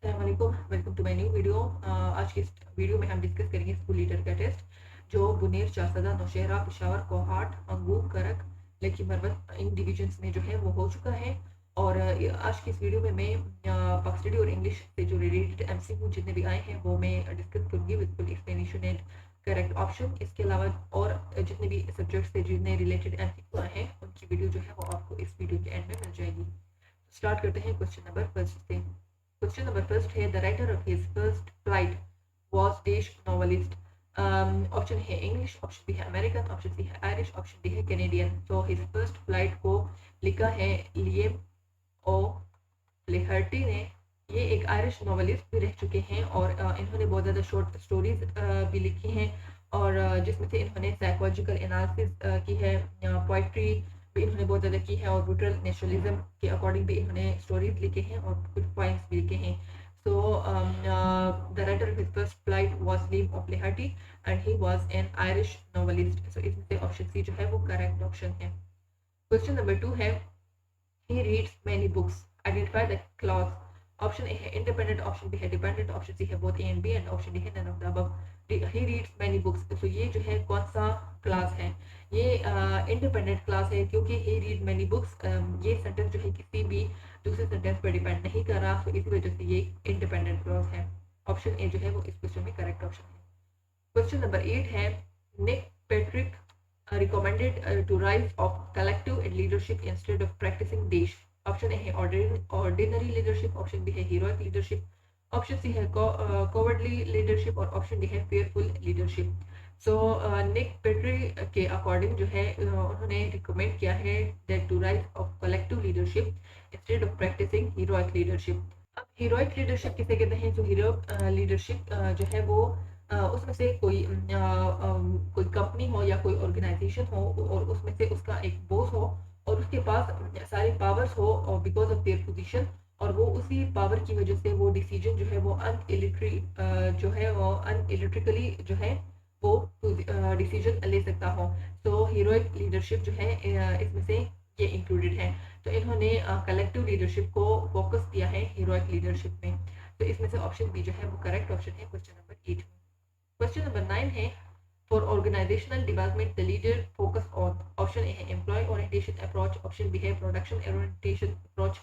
अस्सलामुअलैकुम, welcome to my new video. आज की इस वीडियो में हम डिस्कस करेंगे स्कूल लीडर का टेस्ट जो बुनेर, चासदा, नौशहरा, पेशावर, कोहाट, अंगूर, करक, लेकी मरवत इन डिवीजन्स में जो है वो हो चुका है। और आज की इस वीडियो में मैं पाक स्टडी और इंग्लिश से जो रिलेटेड एमसीक्यू जितने भी आए हैं वो मैं डिस्कस करूँगी with full explanation and correct option. इसके अलावा और जितने भी सब्जेक्ट से जितने रिलेटेड एमसीक्यू आए हैं उनकी वीडियो जो है वो आपको इस वीडियो के एंड में मिल जाएगी। स्टार्ट करते हैं क्वेश्चन नंबर फर्स्ट से। क्वेश्चन नंबर फर्स्ट है the writer of his first flight was dash novelist. Option है इंग्लिश, ऑप्शन बी है अमेरिकन, ऑप्शन सी है आयरिश, ऑप्शन डी है कैनेडियन। तो हिज फर्स्ट फ्लाइट को लिखा है लियम ओ फ्लेहर्टी ने। ये एक आयरिश नॉवलिस्ट भी रह चुके हैं और इन्होंने बहुत ज़्यादा शॉर्ट स्टोरीज भी लिखी हैं और जिसमें से इन्होंने साइकोलॉजिकल एनालिसिस की है, पोइट्री भी इन्होंने बहुत ज़्यादा की है और ब्रूटल नेशनलिज्म के अकॉर्डिंग भी इन्होंने स्टोरीज लिखे हैं और कुछ पॉइंट्स भी लिखे हैं। So the writer of his first flight was Liam O'Flaherty and he was an Irish novelist. So इसमें से ऑप्शन सी जो है वो करेक्ट ऑप्शन है। क्वेश्चन नंबर 2 है he reads many books. Identify the clause. Option A है independent, option B है dependent, option C है both A and B and option D है none of the above. He reads many books. तो ये जो है कौन सा क्लास है? ये इंडिपेंडेंट क्लास है क्योंकि he read many books ये सेंटेंस जो है किसी भी दूसरे सेंटेंस पर डिपेंड नहीं कर रहा, तो इसी वजह से ये इंडिपेंडेंट क्लास है। ऑप्शन ए जो है वो इस क्वेश्चन में करेक्ट ऑप्शन है। क्वेश्चन नंबर 8 है निक Patrick recommended to rise of collective and leadership instead of practicing Desh. Option A है ordinary leadership, option B है heroic leadership, option C है cowardly leadership और option D है fearful leadership. So Nick Petrie के according जो है उन्होंने recommend किया है that to rise of collective leadership instead of practicing heroic leadership. अब हीरोइक लीडरशिप किसे कहते हैं? जो हीरोइक लीडरशिप जो है वो उसमें से कोई कंपनी हो या कोई ऑर्गेनाइजेशन हो और उसमें से उसका एक बॉस हो और उसके पास सारे पावर्स हो और बिकॉज ऑफ देयर पोजीशन, और वो उसी पावर की वजह से वो डिसीजन जो है वो जो है वो अनइलेक्ट्रिकली जो है वो डिसीजन ले सकता हो। तो हीरोइक लीडरशिप जो है इसमें से ये इंक्लूडेड है। तो इन्होंने कलेक्टिव लीडरशिप को फोकस किया है हीरोइक लीडरशिप में। तो इसमें से ऑप्शन बी जो है वो करेक्ट ऑप्शन है क्वेश्चन नंबर 8 में। क्वेश्चन नंबर 9 है for organisational development the leader focus on. Option A है employ orientation approach, option B है production orientation approach,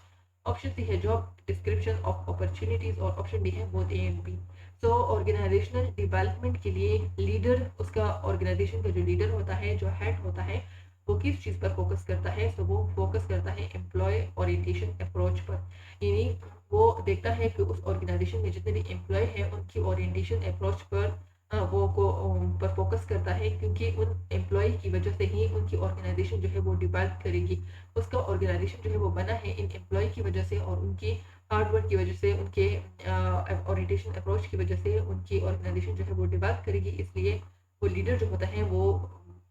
option C है जॉब डिस्क्रिप्शन ऑफ अपॉर्चुनिटीज और ऑप्शन डी है both A and B. So organisational development के लिए leader, उसका organisation का जो लीडर होता है, जो हेड होता है, वो किस चीज़ पर फोकस करता है? तो वो फोकस करता है एम्प्लॉय ओरिएंटेशन अप्रोच पर। यानी वो देखता है कि उस ऑर्गेनाइजेशन में जितने भी एम्प्लॉय हैं उनकी ओरिएंटेशन अप्रोच पर पर फोकस करता है, क्योंकि उन एम्प्लॉय की वजह से ही उनकी ऑर्गेनाइजेशन जो है वो डेवलप करेगी। उसका ऑर्गेनाइजेशन जो है वो बना है इन एम्प्लॉय की वजह से और उनकी हार्डवर्क की वजह से, उनके ओरिएंटेशन अप्रोच की वजह से उनकी ऑर्गेनाइजेशन जो है वो डेवलप करेगी। इसलिए वो लीडर जो होता है वो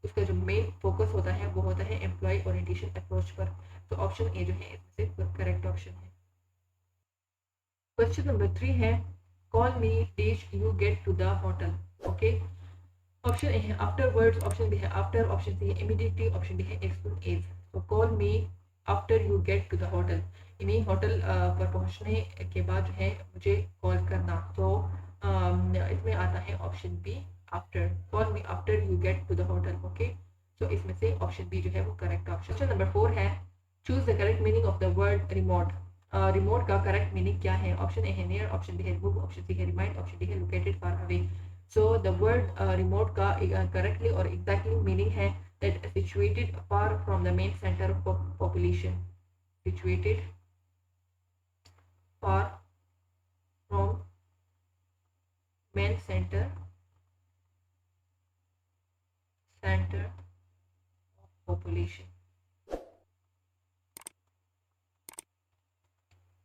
उसका जो मेन फोकस होता है वो होता है एम्प्लॉय ओरिएंटेशन अप्रोच पर। तो ऑप्शन ए जो है इसमें से करेक्ट ऑप्शन है। क्वेश्चन नंबर 3 है call me dash you get to the hotel. Okay, option A है आफ्टरवर्ड्स, ऑप्शन बी है आफ्टर, ऑप्शन सी है इमीडिएटली, ऑप्शन डी है एज सुन एज। तो call me after you get to the hotel, यानी hotel पर पहुंचने के बाद जो है मुझे कॉल करना। तो इसमें आता है option B after, call me after you get to the hotel. Okay, तो इसमें से ऑप्शन बी जो है वो करेक्ट ऑप्शन। क्वेश्चन नंबर 4 है choose the correct meaning of the word remote. Remote का करेक्ट मीनिंग क्या है? ऑप्शन ए है नियर, ऑप्शन बी है रिमूव, ऑप्शन सी है रिमाइंड, ऑप्शन डी है located far away. So the word remote का correctly और एग्जैक्टली मीनिंग है that situated far from the main centre of population, situated far from main centre of population.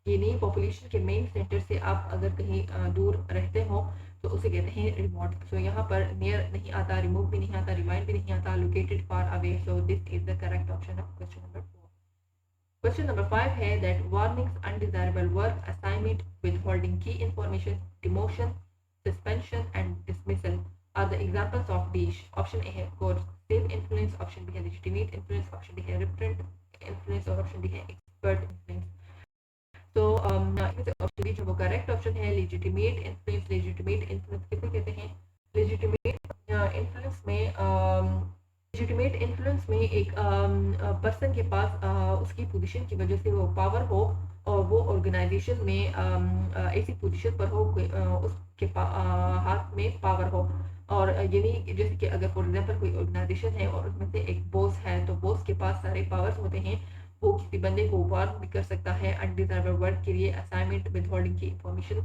यानी population के main centre से आप अगर कहीं दूर रहते हो तो उसे कहते हैं रिमोट। सो यहाँ पर नियर नहीं आता, रिमूव भी नहीं आता, रिमाइंड भी नहीं आता, located far away. So this is the correct option of question number 4। Question number 5 है that warnings undesirable work assignment withholding key information, demotion, suspension and dismissal are the examples of these. Option A है coercive influence, option B है legitimate influence, option D है reprint influence और option D है expert influence। तो इसमें से option D जो वो करेक्ट ऑप्शन है लेजिटिमेट इन्फ्लुएंस। लेजिटिमेट इन्फ्लुएंस किसे कहते हैं? लेजिटिमेट इन्फ्लुएंस में लेजिटिमेट इन्फ्लुएंस में एक पर्सन के पास उसकी पोजीशन की वजह से वो पावर हो और वो ऑर्गेनाइजेशन में ऐसी पोजीशन पर हो उसके हाथ में पावर हो। और यानी जैसे कि अगर फॉर एग्जांपल कोई ऑर्गेनाइजेशन है और उसमें से एक बॉस है, तो बॉस के पास सारे पावर्स होते हैं। वो किसी बंदे को वार्न भी कर सकता है अनडिजर्वेड वर्क के लिए, असाइनमेंट, विथहोल्डिंग की इंफॉर्मेशन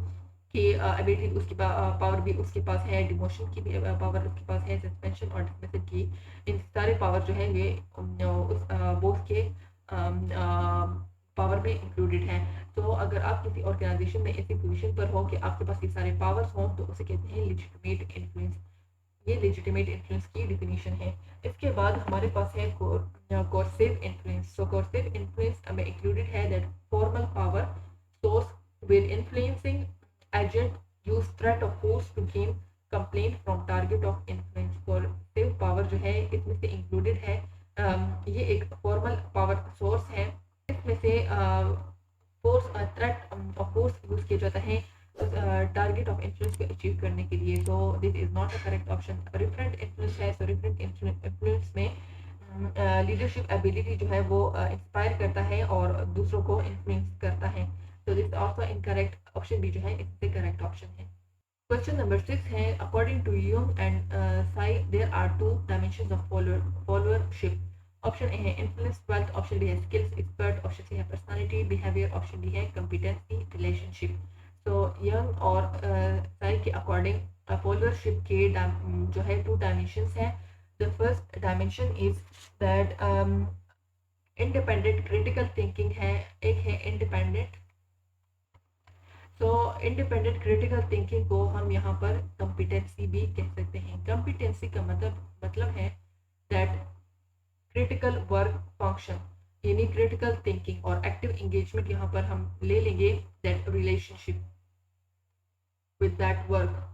की एबिलिटी उसकी पावर भी उसके पास है, डिमोशन की भी पावर उसके पास है, सस्पेंशन और डिसमिसल की। इन सारे पावर जो है ये उस बॉस के पावर में इंक्लूडेड है। तो अगर आप किसी ऑर्गेनाइजेशन में ऐसी पोजीशन पर हो कि आपके पास ये सारे पावर्स हों, तो उसे कहते हैं लेजिटिमेट इन्फ्लुएंस। ये लेजिटिमेट इन्फ्लुएंस की डिफिनीशन है। इसके बाद हमारे पास है कोर्सिव इन्फ्लुएंस। सो कोर्सिव इन्फ्लुएंस में इंक्लूडेड है that formal power source with influencing agent use threat of force to gain complaint from target of influence। coercive power जो है इसमें से इंक्लूडेड है ये एक फॉर्मल पावर सोर्स है। इसमें से force threat of force use किया जाता है टारगेट ऑफ इन्फ्लुएंस को अचीव करने के लिए। So this is not a correct option. Referent influence है। सो रिफरेंट इन्फ्लुएंस में लीडरशिप एबिलिटी जो है वो इंस्पायर करता है और दूसरों को इन्फ्लुएंस करता है। तो this also incorrect. Option B जो है इससे करेक्ट ऑप्शन है। क्वेश्चन नंबर 6 है according to Yung and Sai there are two dimensions of followership. Option A है इन्फ्लुएंस, ट्वेल्थ। ऑप्शन बी है स्किल्स, एक्सपर्ट। ऑप्शन सी है पर्सनालिटी, बिहेवियर। ऑप्शन डी है competency, relationship. तो Young और Sai के according followership के जो है टू डायमेंशंस हैं। The first dimension is that independent critical thinking है, एक है इंडिपेंडेंट। तो इंडिपेंडेंट क्रिटिकल थिंकिंग को हम यहाँ पर कॉम्पिटेंसी भी कह सकते हैं। कॉम्पिटेंसी का मतलब है दैट क्रिटिकल वर्क फंक्शन, यानी क्रिटिकल थिंकिंग और एक्टिव एंगेजमेंट यहाँ पर हम ले लेंगे that relationship with that work,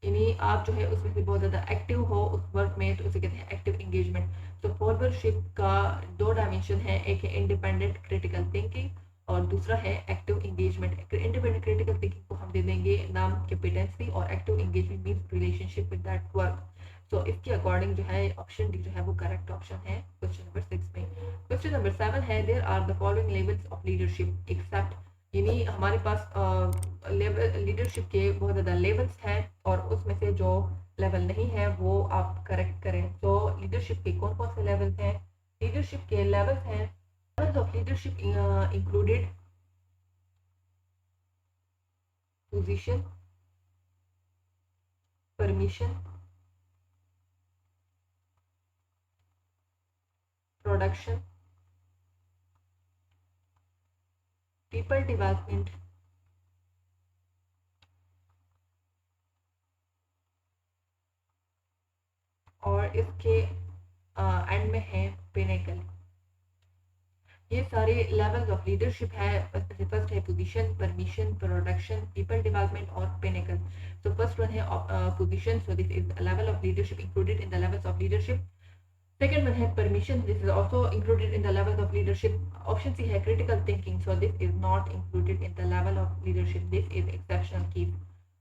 यानी आप जो है उसमें से बहुत ज़्यादा एक्टिव हो उस वर्क में, तो उसे कहते हैं एक्टिव एंगेजमेंट। तो फॉलोअरशिप का दो डायमेंशन है, एक है इंडिपेंडेंट क्रिटिकल थिंकिंग और दूसरा है active engagement. Independent critical thinking को हम दे देंगे नाम कॉम्पिटेंसी और active engagement means relationship with that work. तो इसके अकॉर्डिंग जो है ऑप्शन डी जो है वो करेक्ट ऑप्शन है क्वेश्चन नंबर 6 में। क्वेश्चन नंबर 7 है there are the following levels of leadership except, यानी हमारे पास लेवल लीडरशिप के बहुत ज़्यादा लेवल्स हैं और उसमें से जो लेवल नहीं है वो आप करेक्ट करें। तो लीडरशिप के कौन कौन से लेवल्स हैं? लीडरशिप के लेवल्स हैं, levels of leadership included position, permission, production, people development, और इसके एंड में है पिनेकल। ये सारे लेवल्स ऑफ लीडरशिप है। फर्स्ट है position, permission, production, people development और पिनेकल। तो फर्स्ट वन है position, so this is level of leadership included in the levels of leadership. Second one है permission, this is also included in the levels of leadership. Option C है critical thinking, so this is not included in the level of leadership, this is exceptional case.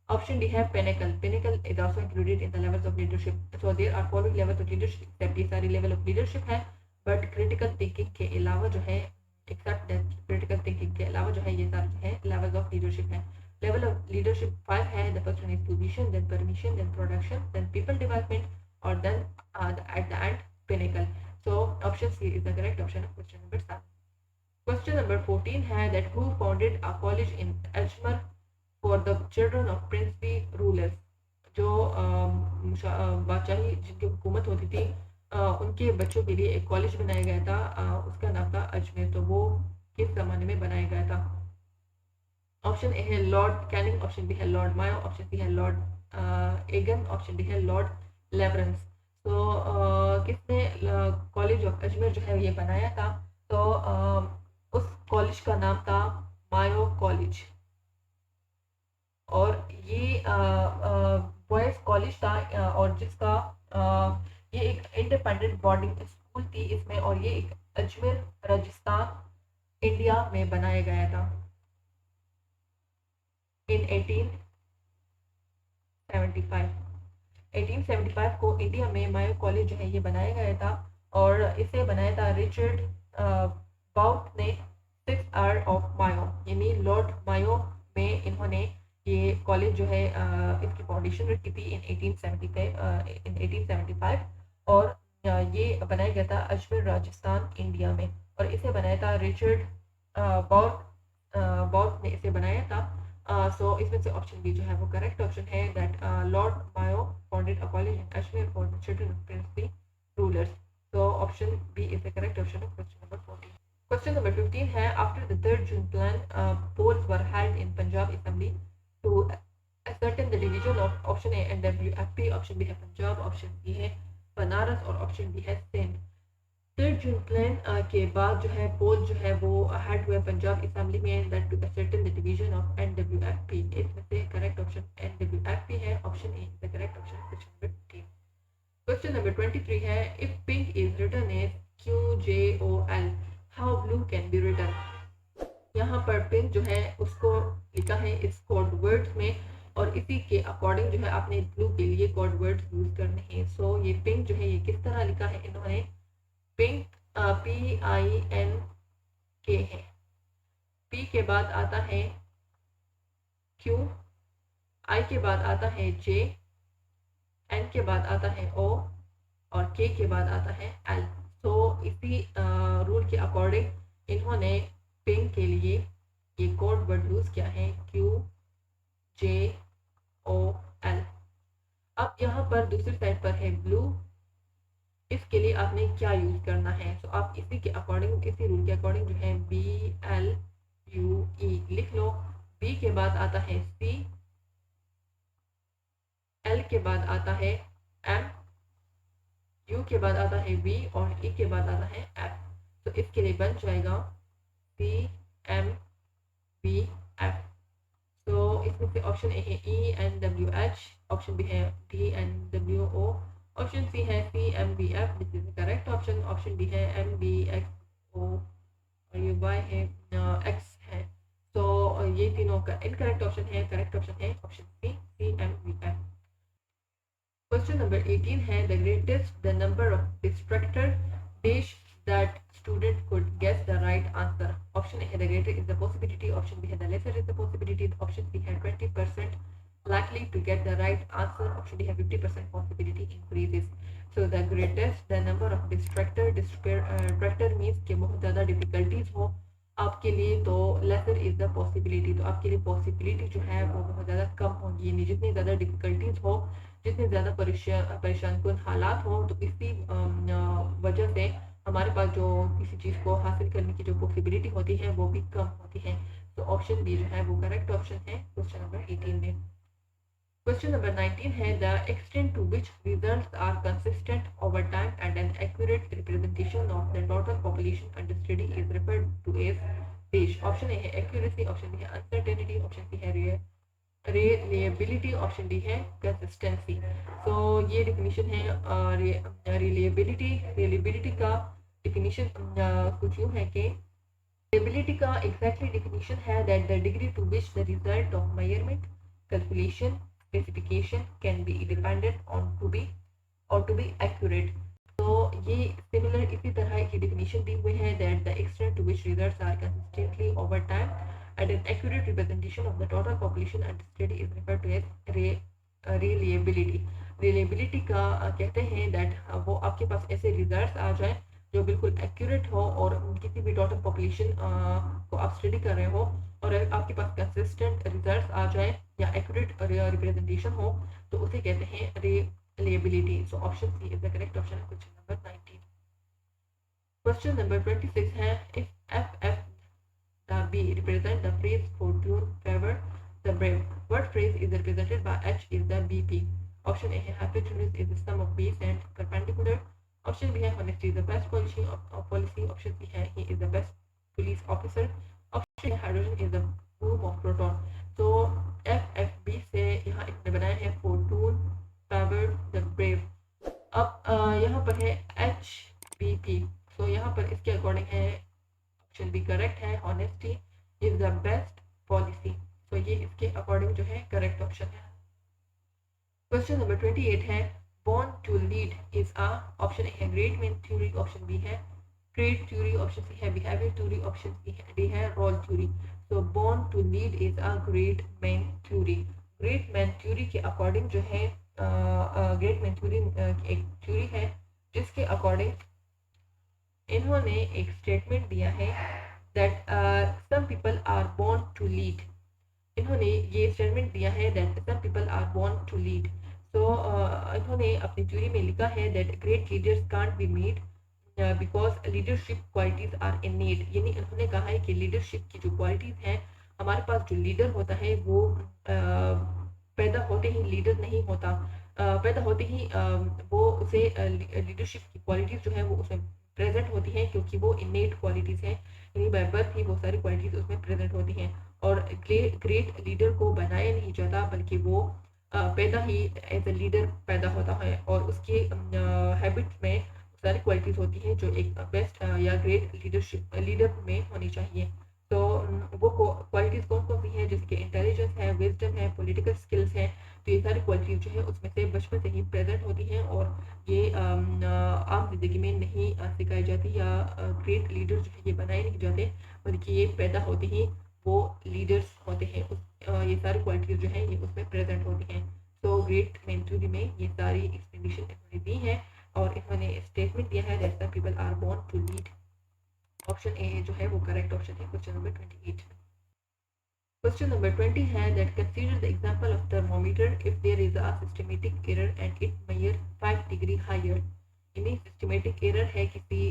Option D है pinnacle, pinnacle is also included in the levels of leadership. So there are following levels of leadership except, ये सारे level of leadership है but critical thinking के अलावा जो है accept that critical thinking के अलावा जो है ये सारे जो है लेवल्स ऑफ लीडरशिप है। लेवल ऑफ लीडरशिप 5 है। The first one is position, then permission, then production, then people development और then at the end pinnacle. So option C is the correct option of question number 7। Question number 14 है that who founded a college in Ajmer for the children of princely rulers. जो बादशाही जिनकी हुकूमत होती थी उनके बच्चों के लिए एक कॉलेज बनाया गया था, उसका नाम था अजमेर। तो वो किस ज़माने में बनाया गया था? ऑप्शन ए है लॉर्ड कैनिंग, ऑप्शन बी है लॉर्ड मायो, ऑप्शन सी है लॉर्ड एगन, ऑप्शन डी है लॉर्ड लेवरेंस। तो किसने कॉलेज ऑफ अजमेर जो है ये बनाया था? तो उस कॉलेज का नाम था मायो कॉलेज और ये बॉयज़ कॉलेज था और जिसका ये एक इंडिपेंडेंट बोर्डिंग स्कूल थी इसमें, और ये एक अजमेर राजस्थान इंडिया में बनाया गया था। इन 1875। 1875 को इंडिया में मायो कॉलेज जो है ये बनाया गया था, और इसे बनाया था रिचर्ड बाउट ने 6 आर ऑफ मायो, यानी लॉर्ड मायो में इन्होंने ये कॉलेज जो है इसकी फाउंडेशन रखी थी इन 1875। और ये बनाया गया था अजमेर राजस्थान इंडिया में, और इसे बनाया था रिचर्ड बाउट बाउट ने इसे बनाया था। सो इसमें से ऑप्शन बी जो है वो करेक्ट ऑप्शन है, that Lord Mayo founded a college in Ajmer for the children of princely rulers. So option B is the correct option of question number 14। Question number 15 है, after the 3rd June plan, polls were held in Punjab Assembly to ascertain the division of option A NWFP, option B है Punjab, option C है बनारस, और option D है Sindh. 3rd June plan के बाद जो है पोल जो है वो हेड हुए पंजाब असेंबली में, that to ascertain the division of NWFP. इसमें से करेक्ट ऑप्शन एनडब्ल्यूएफपी है, option A the correct option. Question number 15। Question number 23 है, if pink is written as QJOL, how blue can be written. यहाँ पर pink जो है उसको लिखा है इस कोड वर्ड्स में, और इसी के अकॉर्डिंग जो है आपने ब्लू के लिए कोड वर्ड्स यूज करने हैं। सो ये पिंक जो है ये किस तरह लिखा है इन्होंने, पिंक PINK है, पी के बाद आता है क्यू, आई के बाद आता है जे, एन के बाद आता है ओ, और के बाद आता है एल। तो इसी रूल के अकॉर्डिंग इन्होंने पिंक के लिए ये कोड वर्ड यूज किया है QJOL। अब यहाँ पर दूसरी साइड पर है ब्लू, इसके लिए आपने क्या यूज करना है, तो आप इसी के अकॉर्डिंग, इसी रूल के अकॉर्डिंग जो है BLUE लिख लो। बी के बाद आता है C, L के बाद आता है M, U के बाद आता है V, और E के बाद आता है F। तो इसके लिए बन जाएगा CMVF। तो इसमें से ऑप्शन ए है ENWH, ऑप्शन बी है DNWO, ऑप्शन सी है CMVF, this is the correct option. Option D है MBXO, और ये Y है X है। तो ये तीनों का इनकरेक्ट ऑप्शन है, करेक्ट ऑप्शन है option C CMVF। Question number 18 है, the greatest the number of distractor this दैट student could guess the right answer। Option A है the greater is the possibility, option B है the lesser is the possibility, option C है 20% likely to get the right answer, option D है 50% possibility increases। so the greatest the number of distractor means कि बहुत ज़्यादा difficulties हो आपके लिए, तो lesser is the possibility, तो आपके लिए possibility जो है वो बहुत ज़्यादा कम होगी, यानी जितनी ज़्यादा difficulties हो, जितने ज़्यादा परेशान कुन हालात हो, तो इसी वजह से हमारे पास जो किसी चीज़ को हासिल करने की जो पॉसिबिलिटी होती है वो भी कम होती है। तो ऑप्शन बी जो है वो करेक्ट ऑप्शन है क्वेश्चन नंबर 18 में। क्वेश्चन नंबर 19 है, the extent to which results are consistent over time and an accurate representation of the total population under study is referred to as देश। Option A है accuracy, option B है uncertainty, option C है reliability, option D है consistency. तो ये definition है reliability का definition कुछ यूँ है कि रिलेबिलिटी का एग्जैक्टली डिफिनीशन है that the degree to which the result of measurement calculation specification can be dependent on to be accurate. तो ये सिमिलर इसी तरह की डिफिनीशन दी हुई है that the extent to which results are consistently over time and an accurate representation of the total population and study is referred to as reliability। reliability का कहते हैं that वो आपके पास ऐसे रिजल्ट्स आ जाए जो बिल्कुल एक्यूरेट हो, और किसी भी टोटल पॉपुलेशन को आप स्टडी कर रहे हो और आपके पास कंसिस्टेंट रिजल्ट्स आ जाए या एक्यूरेट रिप्रेजेंटेशन हो, तो उसे कहते हैं reliability। So option C is the correct option है क्वेश्चन नंबर 19। क्वेश्चन नंबर 26 है, if FF the B represent the phrase fortune, favor, the brave. What phrase is represented by H is the BP? Option A है happiness is the sum of B's and perpendicular. Option B है honesty is the best policy of policy. Option C है he is the best police officer. Option है hydrogen is the boom of proton. तो FFB से यहाँ इसने बनाया है fortune, favor, the brave। अब यहाँ पर है HBP, तो यहाँ पर इसके अकॉर्डिंग है ऑप्शन बी करेक्ट है, honesty is the best policy. तो ये इसके अकॉर्डिंग करेक्ट ऑप्शन है। क्वेश्चन नंबर 28 है born to lead is a option A है great man theory, option B है trait theory, ऑप्शन सी है behavior theory, ऑप्शन डी है role theory। तो born to lead is a great man theory। great man theory के according जो है great man theory एक theory है जिसके अकॉर्डिंग इन्होंने एक स्टेटमेंट दिया है that some people are born to lead. इन्होंने ये स्टेटमेंट दिया है that some people are born to lead. तो इन्होंने अपनी थ्योरी में लिखा है that great leaders can't be made because leadership qualities are innate. यानी इन्होंने कहा है कि लीडरशिप की जो क्वालिटीज हैं, हमारे पास जो लीडर होता है वो पैदा होते ही लीडर नहीं होता। पैदा होते ही वो उसे लीडरशिप की क्वालिटीज जो है वो उसमें प्रेजेंट होती हैं, क्योंकि वो इनेट क्वालिटीज़ हैं, यानी बाय बर्थ ही वो सारी क्वालिटीज़ उसमें प्रेजेंट होती हैं। और ग्रेट लीडर को बनाया नहीं जाता, बल्कि वो पैदा ही एज अ लीडर पैदा होता है और उसके हैबिट्स में सारी क्वालिटीज़ होती हैं जो एक बेस्ट या ग्रेट लीडर में होनी चाहिए। तो वो क्वालिटीज़ कौन कौन सी हैं, जैसे कि इंटेलिजेंस है, विजडम है, पॉलिटिकल स्किल्स हैं। तो ये सारी क्वालिटीज़ जो है उसमें से बचपन से ही प्रेजेंट होती हैं और ये आम जिंदगी में नहीं सिखाई जाती या ग्रेट लीडर जो है ये बनाए नहीं जाते, बल्कि ये पैदा होते ही वो लीडर्स होते हैं। ये सारी क्वालिटीज़ जो है ये उसमें प्रेजेंट होती हैं। तो ग्रेट मैन थ्योरी में ये सारी एक्सप्लेनेशन इन्होंने दी है और इन्होंने स्टेटमेंट दिया है that some people are born to lead. Option A जो है वो करेक्ट ऑप्शन है क्वेश्चन नंबर 28। क्वेश्चन नंबर 20 है that consider the example of thermometer if there is a systematic error and it measure 5 degree higher. यानी systematic error है, किसी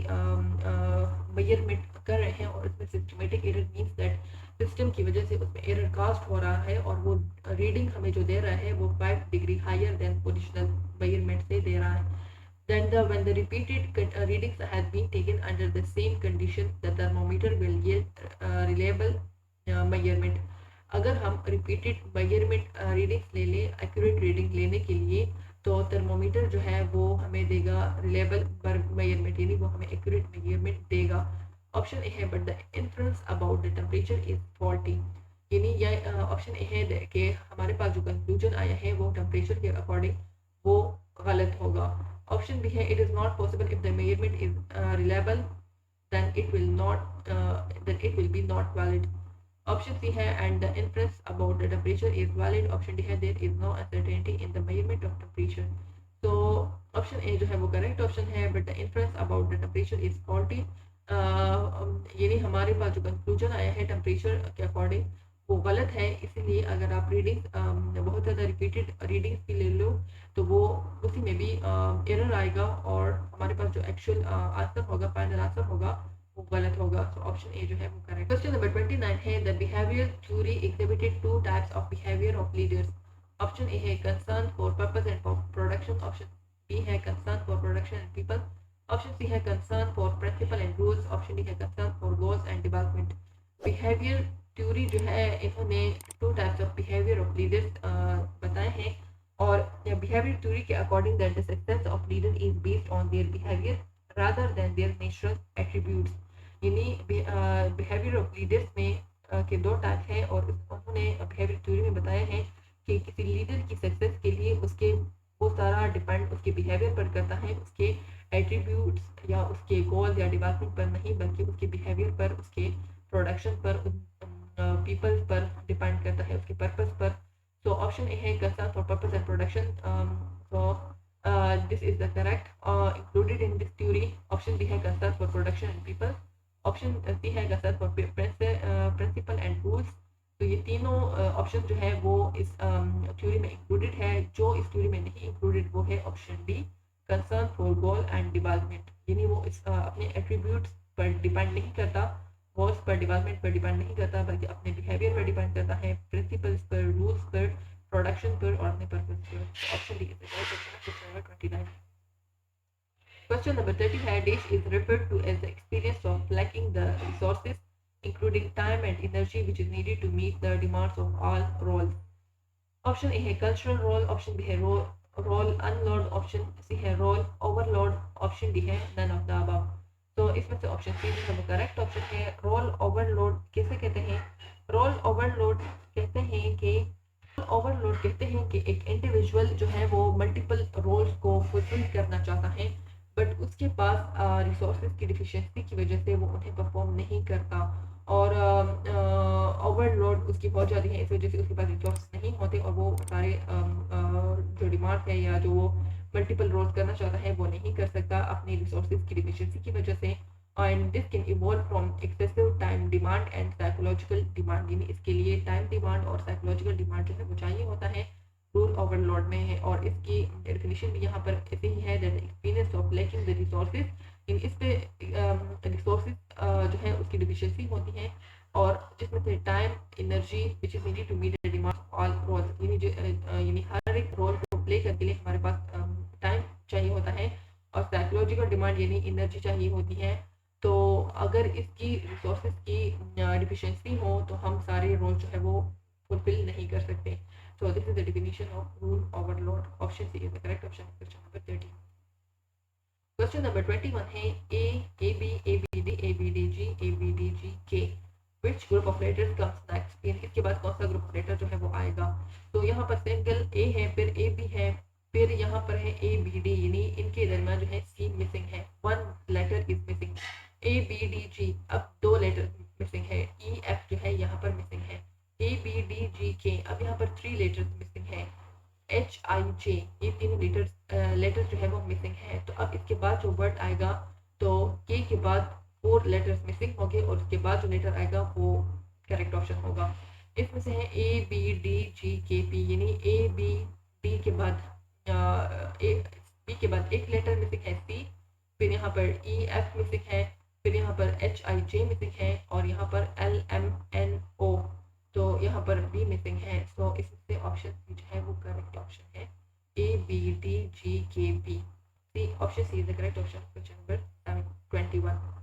measurement कर रहे हैं और उसमें systematic error means that system की वजह से उसमें एरर कास्ट हो रहा है और वो रीडिंग हमें जो दे रहा है वो 5 degree higher than positional measurement से दे रहा है। Then when the repeated readings has been taken under the same condition, the thermometer will yield reliable measurement। अगर हम रिपीटेड मेजरमेंट रीडिंग्स ले लें, एक्यूरेट रीडिंग लेने के लिए, तो थर्मोमीटर जो है वो हमें देगा रिलेबल मेजरमेंट, यानी वो हमें एक्यूरेट मेजरमेंट देगा। ऑप्शन ए है but the influence about the temperature is faulty. यानी यह ऑप्शन ए है कि हमारे पास जो कंक्लूजन आया है वो टेम्परेचर के अकॉर्डिंग वो गलत होगा। ऑप्शन बी है it is not possible if the measurement is reliable then it will be not valid। Option C है and the influence about the temperature is valid. Option D है there is no uncertainty in the measurement of temperature. तो option A जो है वो correct option है but the influence about the temperature is faulty. यानी हमारे पास जो conclusion आया है टेम्परेचर के अकॉर्डिंग वो गलत है। इसीलिए अगर आप रीडिंग बहुत ज़्यादा रिपीटेड रीडिंग्स की ले लो तो वो उसी में भी एरर आएगा और हमारे पास जो एक्चुअल आंसर होगा, फाइनल आंसर होगा, वो गलत होगा। तो ऑप्शन ए जो है वो करेक्ट। क्वेश्चन नंबर 29 है the behaviour theory exhibited two types of behaviour of leaders. Option A है concern for purpose and for production. Option B है concern for production and people. Option C है concern for principle and rules. Option D है concern for goals and development. Behaviour theory जो है इन्होंने two types of behaviour of leaders बताए हैं और behaviour theory के according that the success of leader is based on their behaviour rather than there natural attributes. यानी behaviour of leaders में के दो टाइप हैं और उन्होंने बिहेवियर थ्योरी में बताया है कि किसी लीडर की सक्सेस के लिए उसके वो सारा डिपेंड उसके बिहेवियर पर करता है, उसके एट्रीब्यूट्स या उसके गोल या डेवलपमेंट पर नहीं, बल्कि उसके बिहेवियर पर, उसके प्रोडक्शन पर, पीपल पर डिपेंड करता है, उसके पर्पस पर। So option A है concern for purpose and production। So this is the correct included in this theory। Option B है concern for production and people। Option C है concern for principle and rules। तो ये तीनों option जो है वो इस थ्योरी में इंक्लूडेड है। जो इस थ्योरी में नहीं इंक्लूडेड वो है option D concern for goal and development. यानी वो इस अपने एट्रीब्यूट्स पर डिपेंड नहीं करता, गोल्स पर, डेवलपमेंट पर डिपेंड नहीं करता, बल्कि अपने बिहेवियर पर डिपेंड करता है, प्रिंसिपल्स पर, रूल्स पर, प्रोडक्शन पर और अपने पर्पस पर। Option D is the correct answer. Question number 29। Question number 30 है this is referred to as the experience of lacking the resources including time and energy which is needed to meet the demands of all roles। Option A है cultural role. Option B है role unload. Option C है role overload. Option D है none of the above. तो इसमें से option C जो है correct option है। रोल ओवरलोड कैसे कहते हैं? रोल ओवरलोड कहते हैं कि ओवरलोड कहते हैं कि एक इंडिविजुअल जो है वो मल्टीपल रोल्स को फुलफिल करना चाहता है, बट उसके पास रिसोर्सेज की डिफिशिएंसी की वजह से वो उन्हें परफॉर्म नहीं करता, और ओवरलोड उसकी बहुत ज़्यादा है, इस वजह से उसके पास रिसोर्स नहीं होते और वो सारे जो डिमांड है या जो वो मल्टीपल रोल्स करना चाहता है वो नहीं कर सकता अपनी रिसोर्सेज की डिफिशिएंसी की वजह से। And this can evolve from excessive time demand and psychological demand, यानी इसके लिए टाइम डिमांड और साइकोलॉजिकल डिमांड जो है वो चाहिए होता है रूल ओवरलोड में है। और इसकी डेफिनेशन भी यहाँ पर ऐसे ही है, that experience of lacking the resources, इन इस पे रिसोर्सेज जो है उसकी डिफिशिएंसी होती है, और जिसमें से time energy which is needed to meet the demand all roles, यानी हर एक रोल को प्ले करने के लिए हमारे पास टाइम चाहिए होता है, और साइकोलॉजिकल डिमांड यानी एनर्जी चाहिए होती है। तो अगर इसकी रिसोर्सेज की डिफिशिएंसी हो तो हम सारे रोल जो है वो फुलफिल नहीं कर सकते। So this is the definition of rule overload. Option C is the correct option. Question number 13. Question number 21 है A, AB, ABD, ABDG, ABDG, K. Which group of letters comes next? यानी इसके बाद कौन सा group of letter जो है वो आएगा। तो यहाँ पर सिंगल A है, फिर AB है, फिर यहाँ पर है ABD, यानी इनके दरमियान जो है C मिसिंग है, one letter is missing. ABDG अब दो लेटर मिसिंग है, EF जो है यहाँ पर मिसिंग है। ABDGK अब यहाँ पर थ्री लेटर्स मिसिंग है। HIJ ये तीनों लेटर्स जो है वो मिसिंग है। तो अब इसके बाद जो वर्ड आएगा तो K के बाद फोर लेटर्स मिसिंग होंगे और उसके बाद जो लेटर आएगा वो करेक्ट ऑप्शन होगा। इसमें से है ABDGKP, यानी ABD के बाद B के बाद एक लेटर मिसिंग है C, फिर यहाँ पर EF मिसिंग है, फिर यहाँ पर HIJ मिसिंग है, और यहाँ पर LMNO, तो यहाँ पर B मिसिंग है। सो इससे ऑप्शन सी जो है वो करेक्ट ऑप्शन है, ABDGKP। C option C is the correct option. Question number 21।